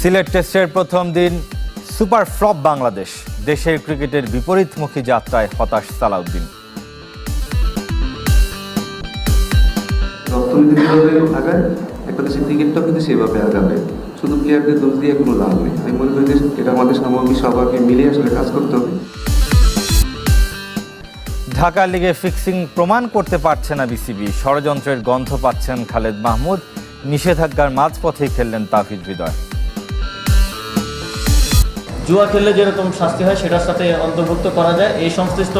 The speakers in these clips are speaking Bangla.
সিলেট টেস্টের প্রথম দিন সুপার ফ্লপ বাংলাদেশ। দেশের ক্রিকেটের বিপরীতমুখী যাত্রায় হতাশ সালাউদ্দিন। অর্থনীতি যেভাবে আগায় একটা দেশের ক্রিকেটটাও কিন্তু সেভাবে আগাবে। শুধু প্লেয়ারদের দোষ দিয়ে কোনো লাভ নেই। আমি মনে করি যে এটা আমাদের সামগ্রিক সবাইকে মিলে আসলে কাজ করতে হবে। ঢাকা লিগে ফিক্সিং প্রমাণ করতে পারছে না বিসিবি। ষড়যন্ত্রের গন্ধ পাচ্ছেন খালেদ মাহমুদ। নিষেধাজ্ঞার মাঝপথেই খেললেন তাফিজ হৃদয়। জুয়া খেললে যেরকম শাস্তি হয় সেটার সাথে অন্তর্ভুক্ত করা যায়। এই সংশ্লিষ্ট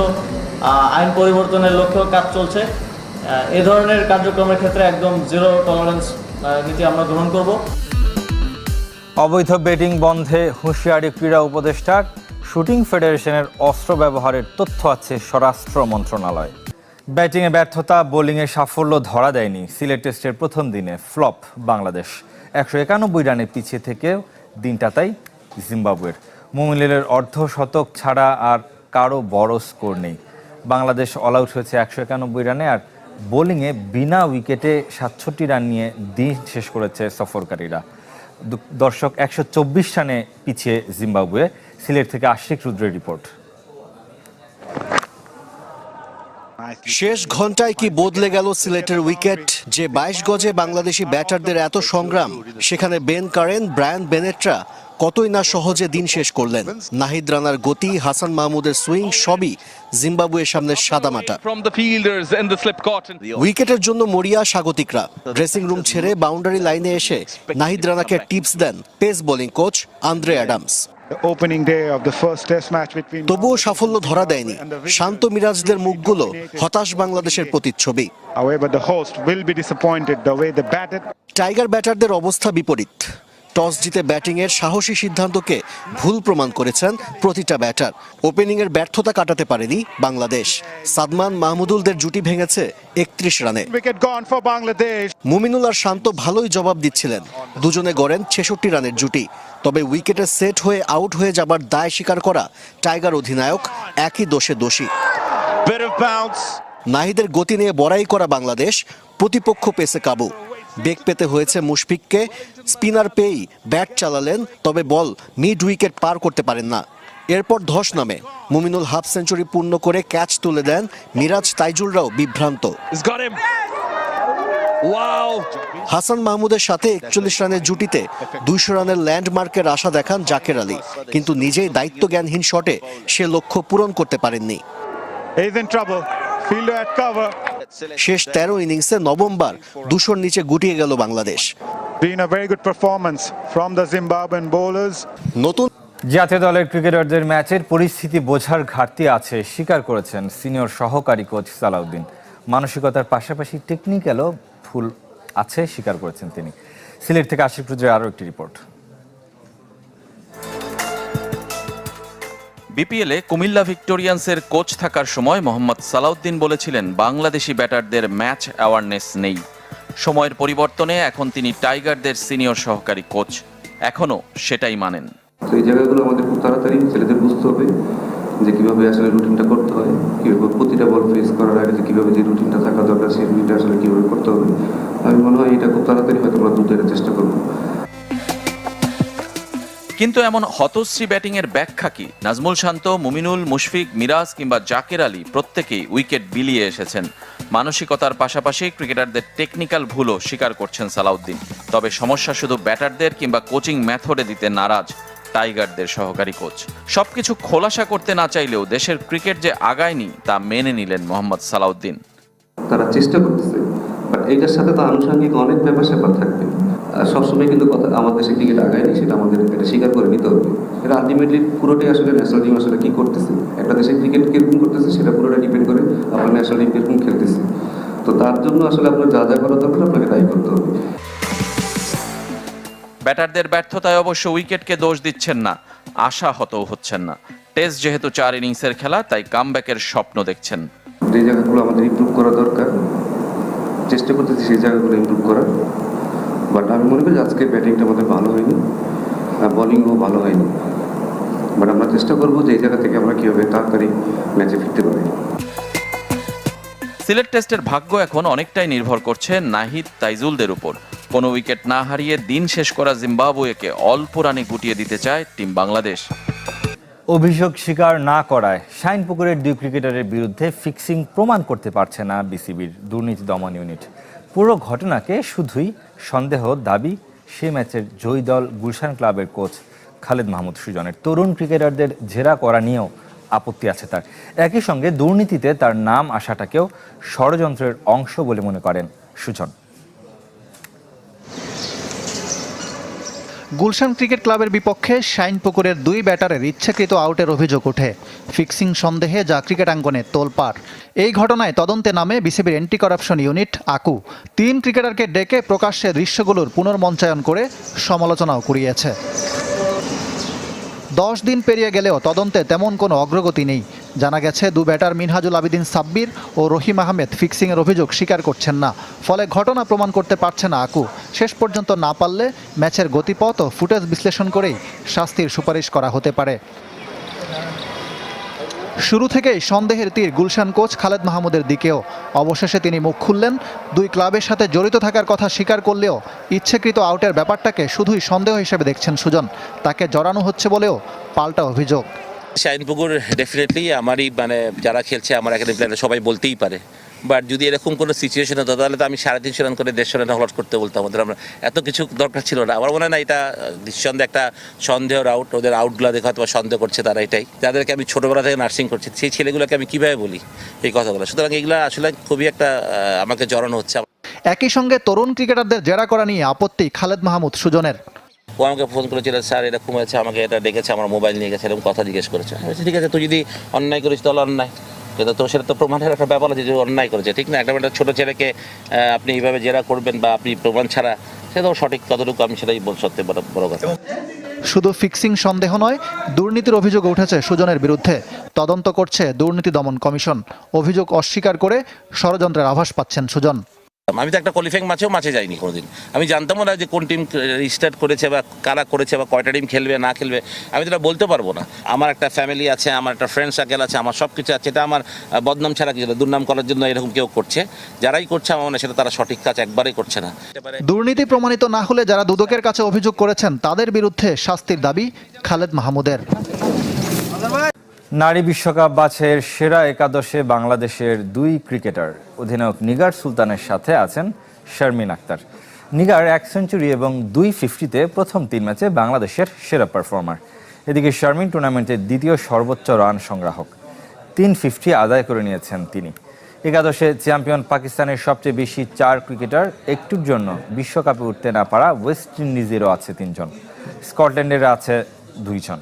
আইন পরিবর্তনের লক্ষ্যেও কাজ চলছে। এ ধরনের কার্যক্রমের ক্ষেত্রে একদম জিরো টলারেন্স নীতি আমরা গ্রহণ করব। অবৈধ বেটিং বন্ধে হুঁশিয়ারি ক্রীড়া উপদেষ্টার। শুটিং ফেডারেশনের অস্ত্র ব্যবহারের তথ্য আছে স্বরাষ্ট্র মন্ত্রণালয়। ব্যাটিংয়ে ব্যর্থতা, বোলিংয়ে সাফল্য ধরা দেয়নি। সিলেট টেস্টের প্রথম দিনে ফ্লপ বাংলাদেশ। 191 রানে পিছিয়ে থেকেও দিনটা তাই জিম্বাবুয়ের। মুমিনুলের অর্ধশতক ছাড়া আর কারো বড় স্কোর নেই। বাংলাদেশ অল আউট হয়েছে 191 রানে, আর বোলিংয়ে বিনা উইকেটে 67 রান নিয়ে দিন শেষ করেছে সফরকারীরা। দর্শক, 124 রানে পিছিয়ে জিম্বাবুয়ে। সিলেট থেকে আশিক রুদ্রের রিপোর্ট। শেষ ঘন্টায় কি বদলে গেল সিলেটের উইকেট? যে 22 গজে বাংলাদেশি ব্যাটারদের এত সংগ্রাম, সেখানে বেন কারেন, ব্রায়ান বেনেট্রা কতই না সহজে দিন শেষ করলেন। নাহিদ রানার গতি, হাসান মাহমুদের সুইং সবই জিম্বাবুয়ের সামনে সাদামাটা। উইকেটের জন্য মরিয়া স্বাগতিকরা। ড্রেসিং রুম ছেড়ে বাউন্ডারি লাইনে এসে নাহিদ রানাকে টিপস দেন pace bowling coach Andre Adams. তবুও সাফল্য ধরা দেয়নি। শান্ত মিরাজদের মুখগুলো হতাশ বাংলাদেশের প্রতিচ্ছবি। টাইগার ব্যাটারদের অবস্থা বিপরীত। টস জিতে ব্যাটিংয়ের সাহসী সিদ্ধান্তকে ভুল প্রমাণ করেছেন প্রতিটা ব্যাটার। ওপেনিংয়ের ব্যর্থতা কাটাতে পারেনি বাংলাদেশ। সাদমান মাহমুদুলদের জুটি ভেঙেছে 31 রানে। মুমিনুল আর শান্ত ভালোই জবাব দিচ্ছিলেন। দুজনে গড়েন 66 রানের জুটি। তবে উইকেটে সেট হয়ে আউট হয়ে যাবার দায় স্বীকার করা টাইগার অধিনায়ক একই দোষে দোষী। নাহিদের গতি নিয়ে বড়াই করা বাংলাদেশ, প্রতিপক্ষ পেসে কাবু। বেগ পেতে হয়েছে মুশফিককে। স্পিনার পেয়েই ব্যাট চালালেন, তবে বল মিড উইকেট পার করতে পারেন না। এরপর ধস নামে। মুমিনুল হাফ সেঞ্চুরি পূর্ণ করে ক্যাচ তুলে দেন। মিরাজ তাইজুলরাও বিভ্রান্ত। হাসান মাহমুদের সাথে 41 রানের জুটিতে 200 রানের ল্যান্ডমার্কের আশা দেখান জাকের আলী, কিন্তু নিজেই দায়িত্বজ্ঞানহীন শটে সে লক্ষ্য পূরণ করতে পারেননি। শেষ 13 ইনিংসে নবমবার 200-র নিচে গুটিয়ে গেল বাংলাদেশ। নতুন জাতীয় দলের ক্রিকেটারদের ম্যাচের পরিস্থিতি বোঝার ঘাটতি আছে স্বীকার করেছেন সিনিয়র সহকারী কোচ সালাউদ্দিন। মানসিকতার পাশাপাশি টেকনিক্যালও ভুল আছে স্বীকার করেছেন তিনি। সিলেট থেকে আশিক রুদ্রের আরও একটি রিপোর্ট। বিপিএলে কুমিল্লা ভিক্টোরিয়ান্সের কোচ থাকার সময় মোহাম্মদ সালাউদ্দিন বলেছিলেন বাংলাদেশি ব্যাটারদের ম্যাচ অ্যাওয়ারনেস নেই। সময়ের পরিবর্তনে এখন তিনি টাইগারদের সিনিয়র সহকারী কোচ, এখনও সেটাই মানেন। এই জায়গাগুলো আমাদের খুব তাড়াতাড়ি ছেলেদের বুঝতে হবে যে কীভাবে আসলে রুটিনটা করতে হয়, কীভাবে প্রতিটা বল ফেস করার আগে যে কীভাবে যে রুটিনটা থাকা দরকার সেই রুটিনটা আসলে কীভাবে করতে হবে। আমি মনে হয় এটা খুব তাড়াতাড়ি হয়তো আমরা দ্রুত এটা চেষ্টা করবো। কিন্তু এমন হতশ্রী ব্যাটিংয়ের ব্যাখ্যা কি? নাজমুল শান্ত, মুমিনুল, মুশফিক, মিরাজ কিংবা জাকের আলী প্রত্যেকেই উইকেট বিলিয়ে এসেছেন। মানসিকতার পাশাপাশি ক্রিকেটারদের টেকনিক্যাল ভুলও স্বীকার করছেন সালাউদ্দিন। তবে সমস্যা শুধু ব্যাটারদের কিংবা কোচিং মেথডে দিতে নারাজ টাইগারদের সহকারী কোচ। সবকিছু খোলাসা করতে না চাইলেও দেশের ক্রিকেট যে আগায়নি তা মেনে নিলেন মোহাম্মদ সালাউদ্দিন। তারা চেষ্টা করতেছে, বাট এইটার সাথে তো আনুষঙ্গিক অনেক ব্যাপার স্যাপার থাকবে। সবসময় কিন্তু কথা আমাদের দেশে ক্রিকেট আগায়নি, সেটা আমাদের এটা স্বীকার করে নিতে হবে। এটা আলটিমেটলি পুরোটাই আসলে ন্যাশনাল টিম আসলে কী করতেছে, একটা দেশে ক্রিকেট কীরকম করতেছে সেটা পুরোটা ডিপেন্ড করে আপনার ন্যাশনাল টিম কীরকম খেলতেছে। তো তার জন্য আসলে আপনার যা যা করা দরকার আপনাকে তাই করতে হবে। ব্যাটারদের ব্যর্থতায় অবশ্য উইকেটকে দোষ দিচ্ছেন না, আশাহতও হচ্ছেন না। টেস্ট যেহেতু 4 ইনিংসের খেলা, তাই কামব্যাকের স্বপ্ন দেখছেন। যে জায়গাগুলো আমাদের ইমপ্রুভ করা দরকার, চেষ্টা করতেছি সেই জায়গাগুলো ইমপ্রুভ করার। বাট আমি মনে করি আজকে ব্যাটিংটা আমাদের ভালো হয়নি, বোলিংও ভালো হয়নি। বাট আমরা চেষ্টা করবো যে এই জায়গা থেকে আমরা কীভাবে তাড়াতাড়ি ম্যাচে ফিরতে পারি। সিলেট টেস্টের ভাগ্য এখন অনেকটাই নির্ভর করছে নাহিদ তাইজুলদের উপর। কোনো উইকেট না হারিয়ে দিন শেষ করা জিম্বাবুয়েকে অল্প রানে গুটিয়ে দিতে চায় টিম বাংলাদেশ। অভিযোগ স্বীকার না করায় শাইনপুকুরের 2 ক্রিকেটারের বিরুদ্ধে ফিক্সিং প্রমাণ করতে পারছে না বিসিবির দুর্নীতি দমন ইউনিট। পুরো ঘটনাকে শুধুই সন্দেহ দাবি সেই ম্যাচের জয়ী দল গুলশান ক্লাবের কোচ খালেদ মাহমুদ সুজনের। তরুণ ক্রিকেটারদের জেরা করা নিয়েও আপত্তি আছে তার। একই সঙ্গে দুর্নীতিতে তার নাম আসাটাকেও ষড়যন্ত্রের অংশ বলে মনে করেন সুজন। গুলশান ক্রিকেট ক্লাবের বিপক্ষে শাইনপুকুরের 2 ব্যাটারের ইচ্ছাকৃত আউটের অভিযোগ ওঠে। ফিক্সিং সন্দেহে যা ক্রিকেট আঙ্গনে তোলপাড়। এই ঘটনায় তদন্তে নামে বিসিবির অ্যান্টি করাপশন ইউনিট আকু 3 ক্রিকেটারকে ডেকে প্রকাশ্যে দৃশ্যগুলোর পুনর্মঞ্চায়ন করে সমালোচনাও কুড়িয়েছে। 10 দিন পেরিয়ে গেলেও তদন্তে তেমন কোনো অগ্রগতি নেই। জানা গেছে 2 ব্যাটার মিনহাজুল আবিদিন সাব্বির ও রহিম আহমেদ ফিক্সিংয়ের অভিযোগ স্বীকার করছেন না। ফলে ঘটনা প্রমাণ করতে পারছে না আকু। শেষ পর্যন্ত না পারলে ম্যাচের গতিপথ ও ফুটেজ বিশ্লেষণ করেই শাস্তির সুপারিশ করা হতে পারে। শুরু থেকেই সন্দেহের তীর গুলশান কোচ খালেদ মাহমুদের দিকেও। অবশেষে তিনি মুখ খুললেন। 2 ক্লাবের সাথে জড়িত থাকার কথা স্বীকার করলেও ইচ্ছাকৃত আউটের ব্যাপারটাকে শুধুই সন্দেহ হিসেবে দেখছেন সুজন। তাকে জড়ানো হচ্ছে বলেও পাল্টা অভিযোগ। শাইনপুকুর ডেফিনেটলি আমারই যারা খেলছে আমার একাডেমি প্লেয়ার সবাই বলতেই পারে, বাট যদি এরকম কোনো সিচুয়েশন হতো তাহলে তো আমি 350 রান করে 150 রান হলট করতে বলতাম। ওদের আমরা এত কিছু দরকার ছিল না। আমার মনে হয় না এটা নিঃসন্দেহে একটা সন্দেহের আউট। ওদের আউটগুলো দেখে হয়তো সন্দেহ করছে তারা। এটাই যাদেরকে আমি ছোটোবেলা থেকে নার্সিং করছি সেই ছেলেগুলোকে আমি কীভাবে বলি এই কথাগুলো। সুতরাং এগুলো আসলে খুবই একটা আমাকে জড়ানো হচ্ছে। একই সঙ্গে তরুণ ক্রিকেটারদের জেরা করা নিয়ে আপত্তি খালেদ মাহমুদ সুজনের। ও আমাকে ফোন করেছিল, স্যার এরকম হয়েছে, আমাকে এটা ডেকেছে, আমার মোবাইল নিয়ে গেছে, এরকম কথা জিজ্ঞেস করেছে। আমি বলছি ঠিক আছে, তুই যদি অন্যায় করিস তাহলে অন্যায়, কিন্তু তো সেটা তো প্রমাণের একটা ব্যাপার আছে যে অন্যায় করেছে, ঠিক না? একটা ছোটো ছেলেকে আপনি এইভাবে জেরা করবেন বা আপনি প্রমাণ ছাড়া, সেটাও সঠিক কতটুকু আমি সেটাই সত্যি বড় কথা। শুধু ফিক্সিং সন্দেহ নয়, দুর্নীতির অভিযোগ উঠেছে সুজনের বিরুদ্ধে। তদন্ত করছে দুর্নীতি দমন কমিশন। অভিযোগ অস্বীকার করে ষড়যন্ত্রের আভাস পাচ্ছেন সুজন। আমি তো একটা কোয়ালিফাইং মাঠে যাইনি কোনোদিন। আমি জানতামও না যে কোন টিম রিস্টার্ট করেছে বা কারা করেছে বা কয়টা টিম খেলবে না খেলবে, আমি তো এটা বলতে পারবো না। আমার একটা ফ্যামিলি আছে, আমার একটা ফ্রেন্ড সার্কেল আছে, আমার সব কিছু আছে। এটা আমার বদনাম ছাড়া কিছু না। দুর্নাম করার জন্য এরকম কেউ করছে, যারাই করছে আমার মনে হয় সেটা তারা সঠিক কাজ একবারেই করছে না। দুর্নীতি প্রমাণিত না হলে যারা দুদকের কাছে অভিযোগ করেছেন তাদের বিরুদ্ধে শাস্তির দাবি খালেদ মাহমুদের। নারী বিশ্বকাপ বাছাইয়ের সেরা একাদশে বাংলাদেশের 2 ক্রিকেটার অধিনায়ক নিগার সুলতানের সাথে আছেন শারমিন আক্তার। নিগার 1 সেঞ্চুরি এবং 250-তে প্রথম 3 ম্যাচে বাংলাদেশের সেরা পারফর্মার। এদিকে শারমিন টুর্নামেন্টের দ্বিতীয় সর্বোচ্চ রান সংগ্রাহক। 350 আদায় করে নিয়েছেন তিনি। একাদশে চ্যাম্পিয়ন পাকিস্তানের সবচেয়ে বেশি 4 ক্রিকেটার। একটুর জন্য বিশ্বকাপে উঠতে না পারা ওয়েস্ট ইন্ডিজেরও আছে 3 জন, স্কটল্যান্ডের আছে 2 জন।